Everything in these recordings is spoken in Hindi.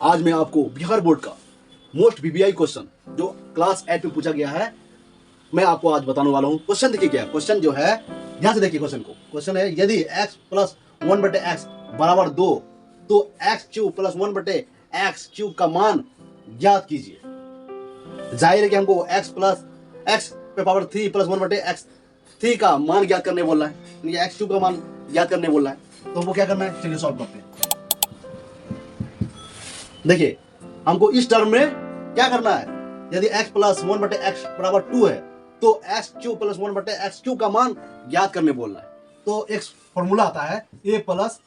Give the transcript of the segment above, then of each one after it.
आज मैं आपको बिहार बोर्ड का मोस्ट वीवीआई क्वेश्चन जो क्लास 8 में पूछा गया है, मैं आपको आज बताने वाला हूँ। क्वेश्चन देखिए क्या है। क्वेश्चन जो है, ध्यान से देखिए क्वेश्चन को। क्वेश्चन है, यदि x प्लस 1/x बराबर 2 तो x³ प्लस 1/x³ का मान ज्ञात कीजिए। जाहिर है कि हमको x प्लस x पे पावर 3 प्लस 1/x3 का मान ज्ञात करने बोल रहा है, या x³ का मान ज्ञात करने बोल रहा है। तो हमको क्या करना है, चलिए सॉल्व करते हैं। देखिए हमको इस टर्म में क्या करना है, यदि x प्लस 1/x बराबर 2 है तो x³ प्लस 1/x³ का मान ज्ञात करने बोल रहा है। तो एक फॉर्मूला आता है a प्लस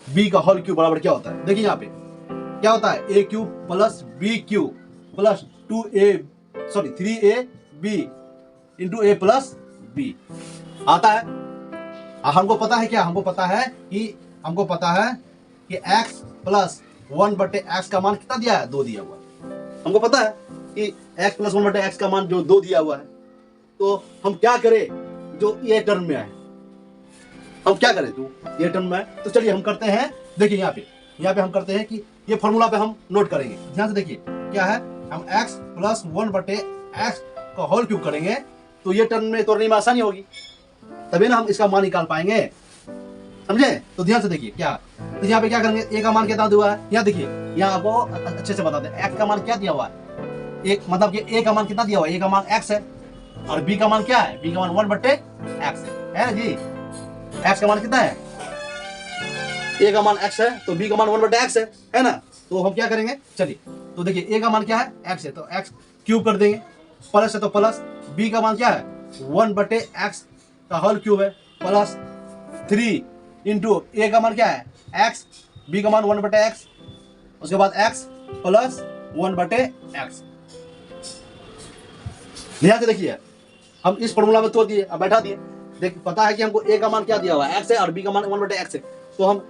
b का होल क्यूब बराबर क्या होता है। देखिए यहाँ पे क्या होता है, a³ plus b³ plus 3ab into a plus b आता है। हमको पता है क्या, हमको पता है कि x प्लस 1/x का मान कितना दिया है, 2 दिया हुआ है। हमको पता है कि x प्लस 1/x का मान जो 2 दिया हुआ है, तो हम क्या करें, जो ये टर्म में है हम क्या करें, तो ये टर्म में है। तो चलिए हम करते हैं, देखिए यहाँ पे हम करते हैं कि ये फॉर्मूला पे हम नोट करेंगे। ध्यान से देखिए क्या है, हम x प्लस 1/x का होल क्यूब करेंगे तो ये टर्म में तोड़ने में आसानी होगी, तभी ना हम इसका मान निकाल पाएंगे, समझे। तो ध्यान से देखिए क्या, तो यहाँ पे क्या करेंगे, a का मान कितना दिया हुआ है, यहाँ देखिए, यहाँ आपको अच्छे से बताते हैं। x का मान क्या दिया हुआ है, एक मतलब कि a का मान कितना दिया हुआ है, a का मान x है और b का मान क्या है, b का मान 1/x है ना जी। x का मान कितना है, a का मान x है तो b का मान 1/x है ना। तो हम क्या करेंगे, चलिए तो देखिए a का मान क्या है, x है तो x क्यूब कर देंगे, प्लस है तो प्लस, b का मान क्या है 1/x का होल क्यूब है, प्लस 3 इंटू a का मान क्या है x, b का मान 1/x, उसके बाद x प्लस 1/x। ध्यान से देखिए हम इस फॉर्मूला में तोड़ दिए, अब बैठा दिए। देख पता है कि हमको a का मान क्या दिया हुआ है, x है और b का मान 1/x है, तो हम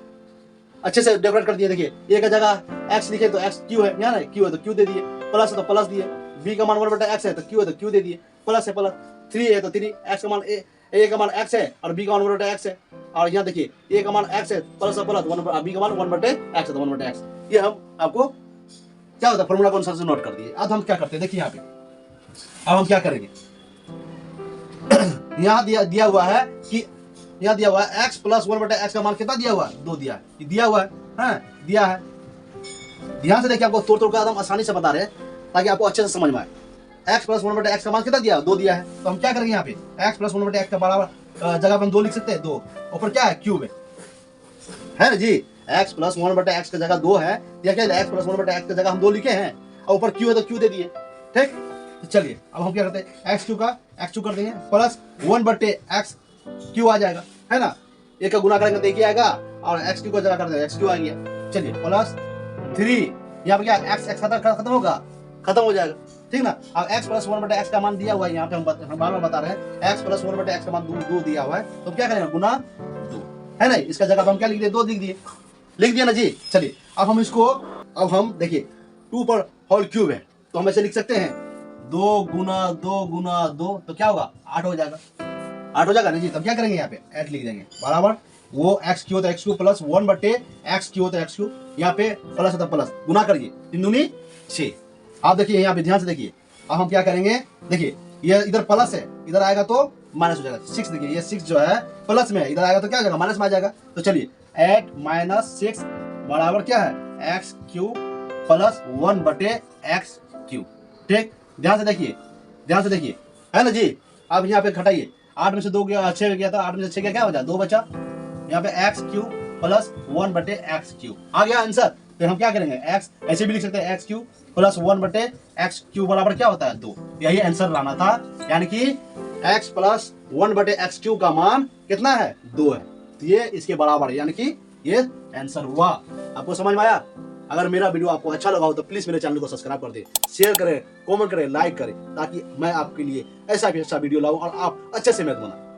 अच्छे से डेकोरेट कर दिए। देखिए a का जगह x लिखे तो x q है, यहाँ q है तो q दे दिए, प्लस है तो प्लस दिए, b का मान 1/x है तो q है तो q दे दिए, प्लस है प्लस, 3 है तो 3, x का मान a का मान x है और b का मान 1/x है, और यहाँ देखिए a का मान x है प्लस है प्लस, b का मान 1/x है तो 1/x। ये हम आपको क्या होता है फॉर्मूला को अनुसार से नोट कर दिए। अब हम क्या करते हैं, देखिए यहाँ पे अब हम क्या करेंगे, यहाँ दिया हुआ है कि यहाँ दिया हुआ है x प्लस 1/x का मान कितना दिया हुआ है, 2 दिया है, ये दिया हुआ है, दिया है। ध्यान से देखिए आपको तोड़ कर एकदम आसानी से बता रहे हैं ताकि आपको अच्छे से समझ में आए। x प्लस 1/x का मान कितना दिया है, 2 दिया है। तो हम क्या करेंगे, यहाँ पे x प्लस 1/x का बराबर जगह पर हम 2 लिख सकते हैं, 2 ऊपर क्या है क्यूब है ना जी। x प्लस 1/x की जगह 2 है, या क्या x प्लस 1/x की जगह हम 2 लिखे हैं और ऊपर q है तो q दे दिए, ठीक। तो चलिए अब हम क्या करते हैं, x³ का x² कर देंगे, प्लस 1/x³ आ जाएगा, है ना। एक का गुना करेंगे तो एक ही आएगा और x³ का जगह कर देंगे x³ आ गया। चलिए प्लस 3, यहाँ पे क्या x खत्म होगा, खत्म हो जाएगा, ठीक ना। अब x प्लस 1/x का मान दिया हुआ है, यहाँ पे हम बार बार बता रहे हैं x प्लस 1/x का मान 2 दिया हुआ है, तो क्या करेंगे गुना 2, है ना। इसका जगह पे हम क्या लिख दिए, 2 लिख दिया ना जी। चलिए अब हम इसको, अब हम देखिए 2 पर होल क्यूब है तो हम ऐसे लिख सकते हैं 2 गुना 2 तो क्या होगा, 8 हो जाएगा, 8 हो जाएगा ना जी। तब क्या करेंगे, यहाँ पे 8 लिख देंगे बराबर, वो x³ तो x³ प्लस 1/x³ तो x³, यहाँ पे प्लस है तो प्लस, गुना करिए 3 दूनी 6। आप देखिए यहाँ पे ध्यान से देखिए, अब हम क्या करेंगे, देखिए ये इधर प्लस है, इधर आएगा तो माइनस हो जाएगा, 6 देखिए ये 6 जो है प्लस में, इधर आएगा तो क्या हो जाएगा, माइनस में आ जाएगा। तो चलिए 8 - 6 बराबर क्या है, x³ प्लस 1/x³, ठीक। ध्यान से देखिए, है ना जी। अब यहाँ पे घटाइए, 8 में से 2 गया 6 गया था, 8 में से 6 गया क्या बचा, 2 बचा। यहाँ पे x³ प्लस 1/x³ आ गया आंसर। फिर हम क्या करेंगे, x ऐसे भी लिख सकते हैं, x³ प्लस 1/x³ बराबर क्या होता है, 2। यही आंसर लाना था, यानी कि x प्लस 1/x³ का मान कितना है, 2 है, तो ये इसके बराबर है, यानी कि ये आंसर हुआ। आपको समझ में आया। अगर मेरा वीडियो आपको अच्छा लगा हो तो प्लीज मेरे चैनल को सब्सक्राइब कर दे, शेयर करें, कमेंट करें, लाइक करें, ताकि मैं आपके लिए ऐसा भी अच्छा वीडियो लाऊं और आप अच्छे से मैथ बना।